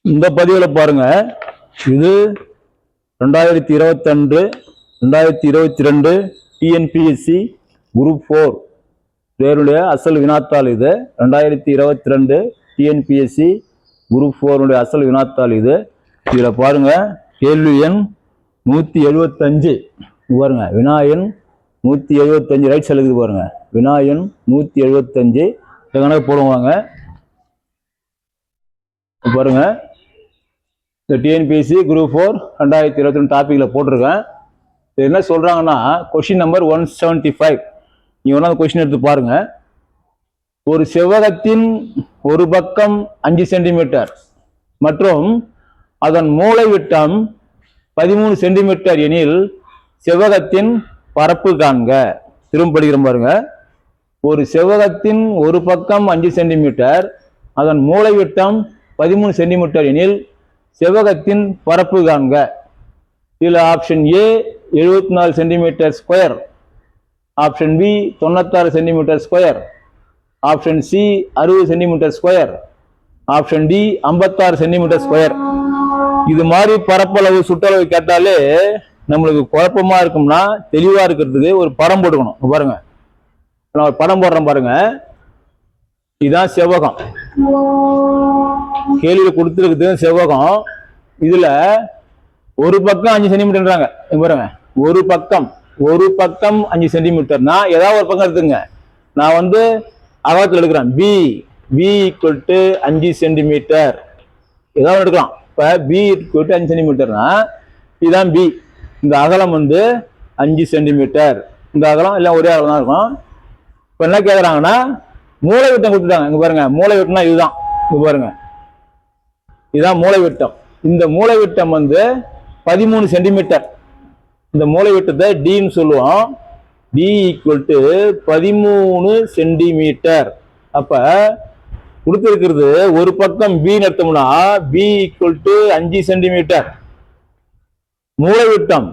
இந்த பதிவில் பாருங்க, இது 2022 டிஎன்பிஎஸ்சி குரூப் 4 தேர்வுடைய அசல் வினாத்தாள். இது 2022 டிஎன்பிஎஸ்சி குரூப் 4 அசல் வினாத்தாள். இது இதில் பாருங்க, கேள்வி எண் 175 பாருங்க, வினா எண் 175 ரைட் சைடு இருக்குது பாருங்க, வினா எண் 175 கணக்கு போடுவாங்க பாருங்க. இந்த டிஎன்பிஎஸ்சி குரூப் 4 2022 டாபிக்ல போட்டிருக்கேன். என்ன சொல்றாங்கன்னா, கொஸ்டின் நம்பர் 175. நீங்க வேணா கொஸ்டின் எடுத்து பாருங்க. ஒரு செவ்வகத்தின் ஒரு பக்கம் 5 சென்டிமீட்டர் மற்றும் அதன் மூலை விட்டம் 13 சென்டிமீட்டர் எனில் செவ்வகத்தின் பரப்பு காண்க. திரும்ப படிக்கிறோம் பாருங்க. ஒரு செவ்வகத்தின் ஒரு பக்கம் 5 சென்டிமீட்டர், அதன் மூலை விட்டம் 13 சென்டிமீட்டர் எனில் செவ்வகத்தின் பரப்பு காண்க. இதில் option A 74 centimetre square, option B 96 centimetre square, option C 60 centimetre square, option D 56 centimetre square. இது மாதிரி பரப்பளவு சுற்றளவு கேட்டாலே நம்மளுக்கு குழப்பமா இருக்கும்னா தெளிவா இருக்கிறதுக்கு ஒரு படம் போட்டுக்கணும். பாருங்க, நான் ஒரு படம் போடுறேன் பாருங்க. இதுதான் செவ்வகம், கேள்வியில கொடுத்துருக்குது செவ்வகம். இதுல ஒரு பக்கம் 5 சென்டிமீட்டர்ன்றாங்க பாருங்க. ஒரு பக்கம் 5 சென்டிமீட்டர்னா ஏதாவது ஒரு பக்கம் எடுத்துங்க. நான் வந்து அகலத்தில் எடுக்கிறேன். பி ஈக்குவல் டு 5 சென்டிமீட்டர் ஏதாவது எடுக்கலாம். இப்ப பி ஈக்குவல் டு 5 சென்டிமீட்டர்னா இதுதான் பி. இந்த அகலம் வந்து 5 சென்டிமீட்டர். இந்த அகலம் எல்லாம் ஒரே அகலம் தான் இருக்கும். இப்ப என்ன கேட்கறாங்கன்னா, மூளை விட்டம் கொடுத்துட்டாங்க. இங்க பாருங்க, மூளை விட்டம்னா இதுதான். இங்க பாருங்க, இதுதான் மூளை விட்டம். இந்த மூளை விட்டம் வந்து 13 சென்டிமீட்டர். இந்த மூளை விட்டத்தை டின்னு சொல்லுவோம். D equal to 13 centimetre. அப்ப கொடுத்திருக்கிறது ஒரு பக்கம் பி எடுத்தோம்னா பி ஈக்குவல் டு 5 சென்டிமீட்டர். மூளை விட்டம்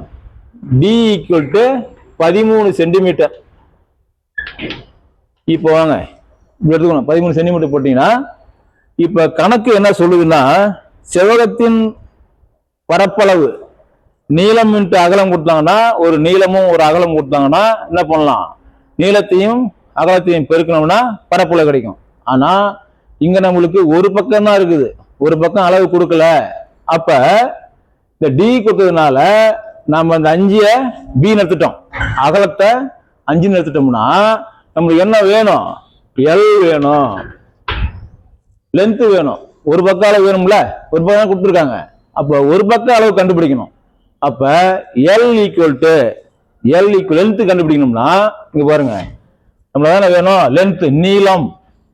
டி ஈக்குவல் டு 13 சென்டிமீட்டர். இப்போ வாங்க எடுத்துக்கணும். 13 சென்டிமீட்டர் போட்டீங்கன்னா இப்ப கணக்கு என்ன சொல்லுதுன்னா, செவ்வகத்தின் பரப்பளவு நீளம் இன்ட்டு அகலம் கொடுத்தாங்கன்னா, ஒரு நீளமும் ஒரு அகலம் கொடுத்தாங்கன்னா என்ன பண்ணலாம், நீளத்தையும் அகலத்தையும் பெருக்கணும்னா பரப்பளவு கிடைக்கும். ஆனா இங்க நம்மளுக்கு ஒரு பக்கம் தான் இருக்குது, ஒரு பக்கம் அளவு கொடுக்கல. அப்ப இந்த டி கொடுத்ததுனால நம்ம அந்த 5 பி எடுத்துட்டோம், அகலத்தை 5 எடுத்துட்டோம்னா நம்மளுக்கு என்ன வேணும், எல் வேணும், லென்த் வேணும். ஒரு பக்கம் அளவு வேணும்ல, ஒரு பக்கம் கொடுத்துருக்காங்க. அப்ப ஒரு பக்கம் அளவு கண்டுபிடிக்கணும். அப்ப எல் ஈக்குவல் டு லென்த் கண்டுபிடிக்கணும்னா இங்க பாருங்க, நம்மள தானே வேணும் லென்த், நீளம்.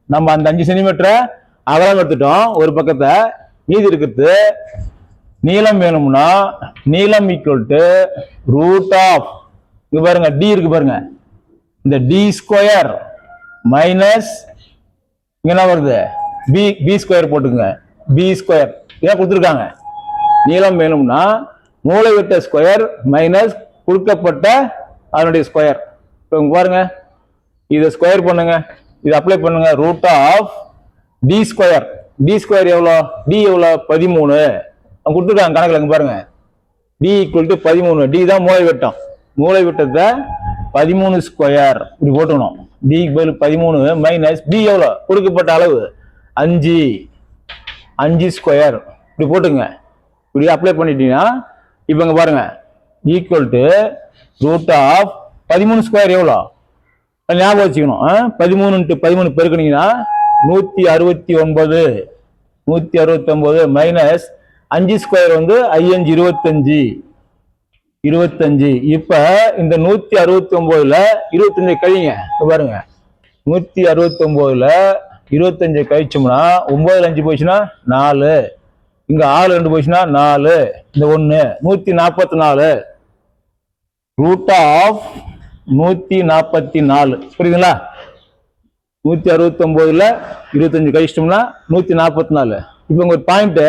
நம்ம அந்த 5 சென்டிமீட்டர் அகலம் எடுத்துட்டோம் ஒரு பக்கத்தை, மீதி இருக்கிறது நீளம் வேணும்னா நீளம் ஈக்குவல் டு ரூட் ஆஃப், இங்க பாருங்க டி இருக்கு பாருங்க, இந்த டி ஸ்கொயர் மைனஸ் இங்க என்ன வருது பி ஸ்கொயர் போட்டுங்க. பி ஸ்கொயர் இதான் கொடுத்துருக்காங்க. நீளம் வேணும்னா மூளை விட்ட ஸ்கொயர் மைனஸ் கொடுக்கப்பட்ட அதனுடைய ஸ்கொயர். இப்போ பாருங்க, இதை ஸ்கொயர் பண்ணுங்க, இதை அப்ளை பண்ணுங்க. Root of D square. D square எவ்வளோ, டி எவ்வளோ 13 கொடுத்துருக்காங்க கணக்கில். இங்க பாருங்க, டி ஈக்குவல் டு 13. டி தான் மூளை விட்டம், மூளை விட்டத்தை 13 ஸ்கொயர் இப்படி போட்டுக்கணும். டி பதில் 13 மைனஸ் பி எவ்வளோ கொடுக்கப்பட்ட அளவு 5 ஸ்கொயர் இப்படி போட்டுங்க. இப்படி அப்ளை பண்ணிட்டீங்கன்னா இப்போ இங்க பாருங்க, equal to root of 13 square எவ்வளோ ஞாபகம் வச்சுக்கணும். 13 × 13 பெருக்கினீங்கன்னா 169 மைனஸ் 5 ஸ்கொயர் வந்து 5 25. இப்ப இந்த 169ல 25 கழிங்க. பாருங்க, 169ல 25 கழிச்சோம்னா 9ல் 5 போச்சுன்னா 4, இங்க 6 2 போச்சுன்னா 4, இந்த 1 144. ரூட் ஆஃப் 144 புரியுதுங்களா? 169ல 25 கழிச்சிட்டோம்னா 144. இப்போ இங்க ஒரு பாயிண்ட்,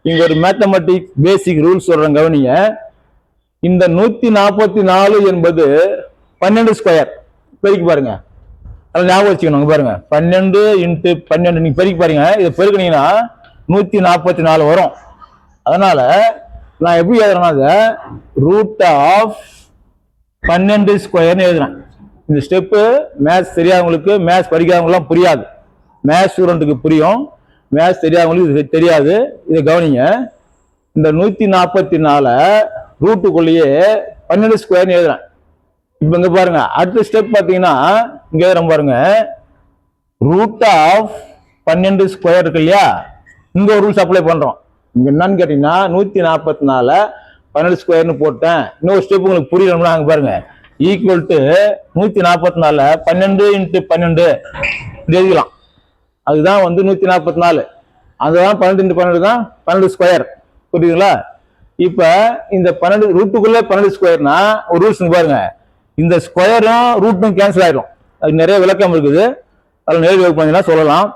இங்க ஒரு மேத்தமெட்டிக்ஸ் பேசிக் ரூல்ஸ் சொல்றேன் கவனிங்க. இந்த 144 என்பது 12 ஸ்கொயர். பெருக்கி பாருங்க, அதை ஞாபகம் வச்சுக்கணும். பாருங்க 12 × 12 நீங்க பெருக்கி பாருங்க. இதை பெருக்கினீங்கன்னா 144 வரும். அதனால நான் எப்படி எழுதுறேன்னா ரூட் ஆஃப் 12 ஸ்கொயர்னு எழுதுறேன். இந்த ஸ்டெப்பு மேத்ஸ் தெரியாதவங்களுக்கு, மேத்ஸ் படிக்காதவங்களாம் புரியாது. மேத்ஸ் ஸ்டூடெண்ட்டுக்கு புரியும், மேத்ஸ் தெரியாதவங்களுக்கு இது தெரியாது. இதை கவனிங்க. இந்த 144 ரூட்டுக்குள்ளேயே 12 ஸ்கொயர்னு எழுதுறேன். இப்போ இங்க பாருங்க, அடுத்த ஸ்டெப் பார்த்தீங்கன்னா இங்க எழுதுறேன் பாருங்க, ரூட் ஆஃப் 12 ஸ்கொயர் இருக்கு இல்லையா, இங்க ஒரு ரூல்ஸ் அப்ளை பண்றோம். இங்க என்னன்னு கேட்டீங்கன்னா 144 12 ஸ்கொயர்னு போட்டேன். இன்னொரு ஸ்டெப் உங்களுக்கு புரியணும்னா அங்க பாருங்க, ஈக்குவல் டு 144 12 × 12 எழுதிக்கலாம். அதுதான் 144. அதுதான் 12 × 12 தான் 12 ஸ்கொயர். புரியுதுங்களா? இப்ப இந்த 12 ரூட்டுக்குள்ள 12 ஸ்கொயர்னா ஒரு ரூல்ஸ் பாருங்க, இந்த ஸ்கொயரும் ரூட்டும் கேன்சல் ஆயிடும். அது நிறைய விளக்கம் இருக்குது, அதில் நேரடி பண்ணீங்கன்னா சொல்லலாம்.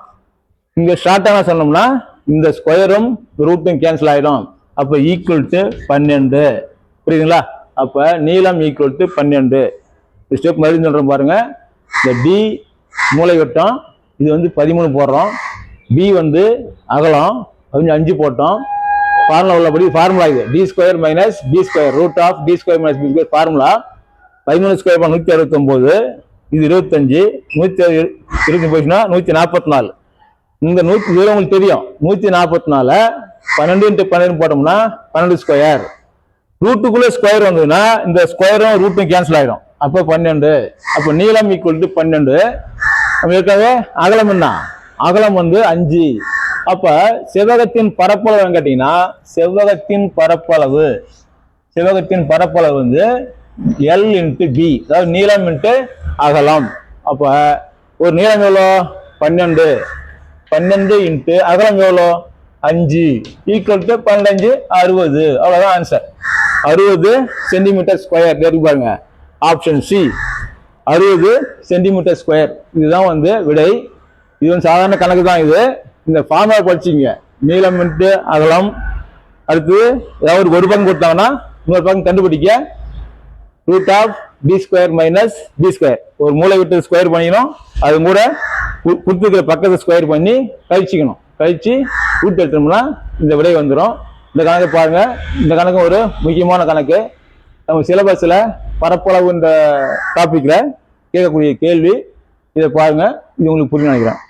இங்க ஷார்ட்டாக சொன்னோம்னா இந்த ஸ்கொயரும் ரூட்டும் கேன்சல் ஆயிடும். அப்ப ஈக்குவல் டு 12. புரியுதுங்களா? அப்ப நீளம் ஈக்குவல் டு 12. ஸ்டெப் மறுபடியும் சொல்றேன் பாருங்க. இந்த டி மூலைவட்டம், இது 13 போடுறோம். பி அகலம் 5 போட்டோம். ஃபார்முலா உள்ளபடி ஃபார்முலா இது D square minus B square, root of D square minus B square formula. 13 square 169, இது 25, 120 போச்சுன்னா 144. இந்த 100 உங்களுக்கு தெரியும். 144 12 × 12 போட்டோம்னா 12 ஸ்கொயர். ரூட்டுக்குள்ள ஸ்கொயர் வந்ததுன்னா இந்த ஸ்கொயரும் ரூட்டும் கேன்சல் ஆயிடும். அப்போ 12. அப்போ நீளம் ஈக்குவல் டு 12. நம்ம ஏற்கனவே அகலம் என்ன, அகலம் 5. அப்ப செவ்வகத்தின் பரப்பளவு கேட்டீங்கன்னா செவ்வகத்தின் பரப்பளவு L × B, அதாவது நீளம் × அகலம். அப்ப ஒரு நீளம் எவ்வளோ 12, 12 × அகலம் எவ்வளோ 5 ஈக்குவல் டு 15 60. அவ்வளவுதான் ஆன்சர். 60 சென்டிமீட்டர் ஸ்கொயர் இருக்கு பாருங்க. Option C 60 centimetre square. இதுதான் விடை. இது சாதாரண கணக்கு தான். இது இந்த ஃபார்முலா படிச்சிங்க, நீளம் × அகலம். அடுத்து ஏதாவது ஒரு பங்கு கொடுத்தாங்கன்னா இன்னொரு பங்கு கண்டுபிடிக்க root of D square minus B square. ஒரு மூளை விட்டு ஸ்கொயர் பண்ணிக்கணும், அது கூட கொடுத்துருக்கிற பக்கத்தை ஸ்கொயர் பண்ணி கழிச்சிக்கணும். கழிச்சு ரூட் எடுத்தோம்னா இந்த விடை வந்துடும். இந்த கணக்கு பாருங்க. இந்த கணக்கு ஒரு முக்கியமான கணக்கு. நம்ம சிலபஸ்ல பரப்பளவு இந்த டாபிக்ல கேட்கக்கூடிய கேள்வி. இதை பாருங்க, இது உங்களுக்கு புரியும் நினைக்கிறேன்.